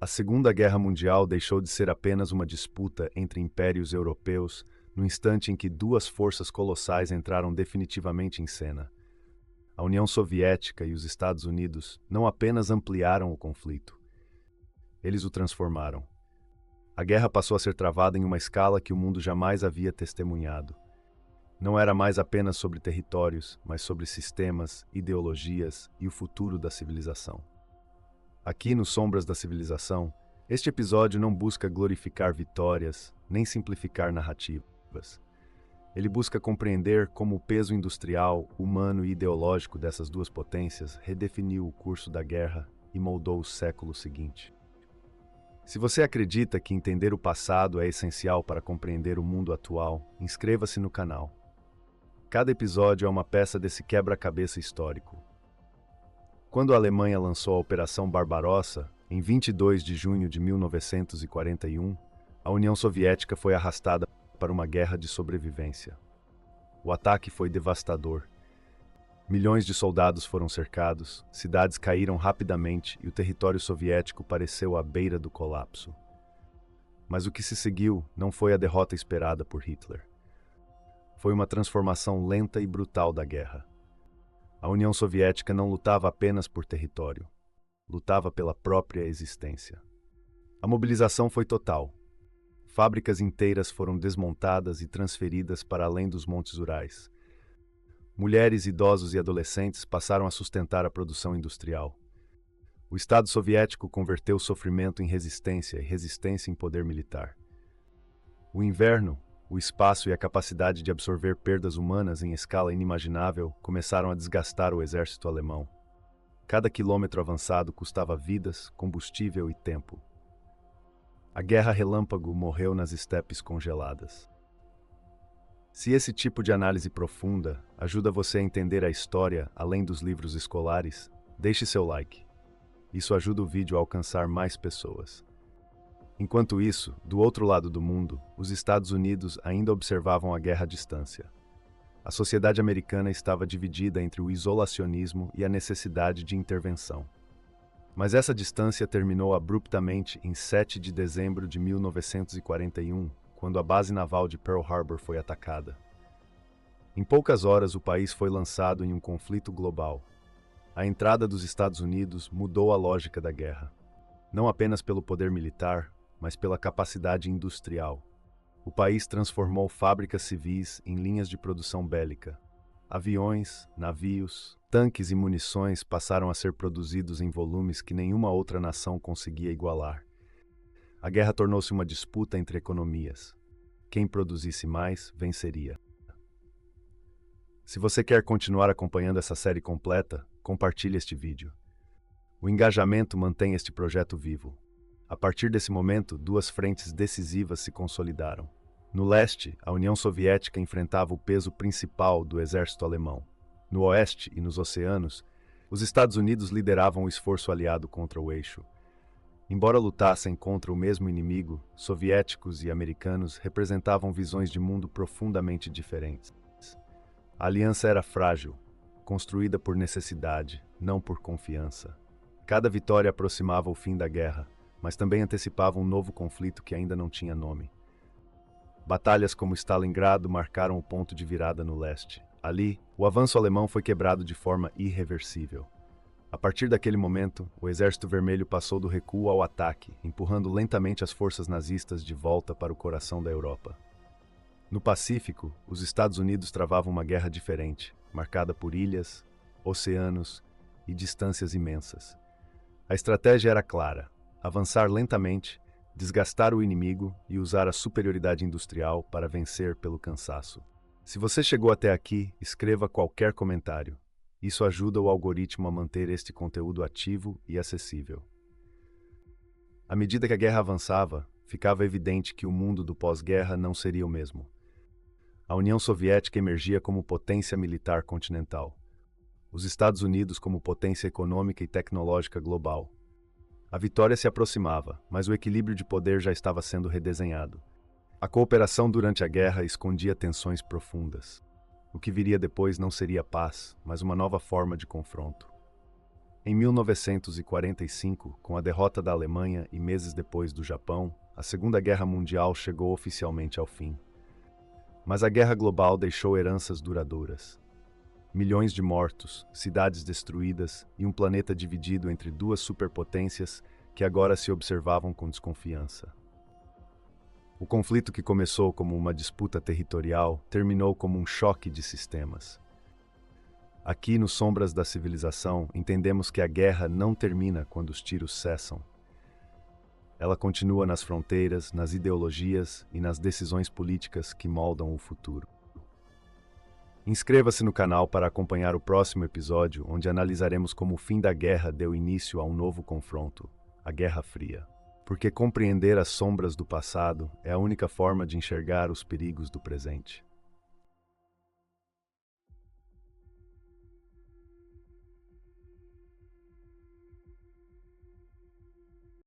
A Segunda Guerra Mundial deixou de ser apenas uma disputa entre impérios europeus no instante em que duas forças colossais entraram definitivamente em cena. A União Soviética e os Estados Unidos não apenas ampliaram o conflito, eles o transformaram. A guerra passou a ser travada em uma escala que o mundo jamais havia testemunhado. Não era mais apenas sobre territórios, mas sobre sistemas, ideologias e o futuro da civilização. Aqui no Sombras da Civilização, este episódio não busca glorificar vitórias, nem simplificar narrativas. Ele busca compreender como o peso industrial, humano e ideológico dessas duas potências redefiniu o curso da guerra e moldou o século seguinte. Se você acredita que entender o passado é essencial para compreender o mundo atual, inscreva-se no canal. Cada episódio é uma peça desse quebra-cabeça histórico. Quando a Alemanha lançou a Operação Barbarossa, em 22 de junho de 1941, a União Soviética foi arrastada para uma guerra de sobrevivência. O ataque foi devastador. Milhões de soldados foram cercados, cidades caíram rapidamente e o território soviético pareceu à beira do colapso. Mas o que se seguiu não foi a derrota esperada por Hitler. Foi uma transformação lenta e brutal da guerra. A União Soviética não lutava apenas por território, lutava pela própria existência. A mobilização foi total. Fábricas inteiras foram desmontadas e transferidas para além dos Montes Urais. Mulheres, idosos e adolescentes passaram a sustentar a produção industrial. O Estado soviético converteu o sofrimento em resistência e resistência em poder militar. O inverno, o espaço e a capacidade de absorver perdas humanas em escala inimaginável começaram a desgastar o exército alemão. Cada quilômetro avançado custava vidas, combustível e tempo. A guerra relâmpago morreu nas estepes congeladas. Se esse tipo de análise profunda ajuda você a entender a história além dos livros escolares, deixe seu like. Isso ajuda o vídeo a alcançar mais pessoas. Enquanto isso, do outro lado do mundo, os Estados Unidos ainda observavam a guerra à distância. A sociedade americana estava dividida entre o isolacionismo e a necessidade de intervenção. Mas essa distância terminou abruptamente em 7 de dezembro de 1941, quando a base naval de Pearl Harbor foi atacada. Em poucas horas, o país foi lançado em um conflito global. A entrada dos Estados Unidos mudou a lógica da guerra. Não apenas pelo poder militar, mas pela capacidade industrial. O país transformou fábricas civis em linhas de produção bélica. Aviões, navios, tanques e munições passaram a ser produzidos em volumes que nenhuma outra nação conseguia igualar. A guerra tornou-se uma disputa entre economias. Quem produzisse mais, venceria. Se você quer continuar acompanhando essa série completa, compartilhe este vídeo. O engajamento mantém este projeto vivo. A partir desse momento, duas frentes decisivas se consolidaram. No leste, a União Soviética enfrentava o peso principal do exército alemão. No oeste e nos oceanos, os Estados Unidos lideravam o esforço aliado contra o eixo. Embora lutassem contra o mesmo inimigo, soviéticos e americanos representavam visões de mundo profundamente diferentes. A aliança era frágil, construída por necessidade, não por confiança. Cada vitória aproximava o fim da guerra, mas também antecipava um novo conflito que ainda não tinha nome. Batalhas como Stalingrado marcaram o ponto de virada no leste. Ali, o avanço alemão foi quebrado de forma irreversível. A partir daquele momento, o Exército Vermelho passou do recuo ao ataque, empurrando lentamente as forças nazistas de volta para o coração da Europa. No Pacífico, os Estados Unidos travavam uma guerra diferente, marcada por ilhas, oceanos e distâncias imensas. A estratégia era clara: avançar lentamente, desgastar o inimigo e usar a superioridade industrial para vencer pelo cansaço. Se você chegou até aqui, escreva qualquer comentário. Isso ajuda o algoritmo a manter este conteúdo ativo e acessível. À medida que a guerra avançava, ficava evidente que o mundo do pós-guerra não seria o mesmo. A União Soviética emergia como potência militar continental. Os Estados Unidos como potência econômica e tecnológica global. A vitória se aproximava, mas o equilíbrio de poder já estava sendo redesenhado. A cooperação durante a guerra escondia tensões profundas. O que viria depois não seria paz, mas uma nova forma de confronto. Em 1945, com a derrota da Alemanha e meses depois do Japão, a Segunda Guerra Mundial chegou oficialmente ao fim. Mas a guerra global deixou heranças duradouras. Milhões de mortos, cidades destruídas e um planeta dividido entre duas superpotências que agora se observavam com desconfiança. O conflito que começou como uma disputa territorial terminou como um choque de sistemas. Aqui, nos Sombras da Civilização, entendemos que a guerra não termina quando os tiros cessam. Ela continua nas fronteiras, nas ideologias e nas decisões políticas que moldam o futuro. Inscreva-se no canal para acompanhar o próximo episódio, onde analisaremos como o fim da guerra deu início a um novo confronto, a Guerra Fria. Porque compreender as sombras do passado é a única forma de enxergar os perigos do presente.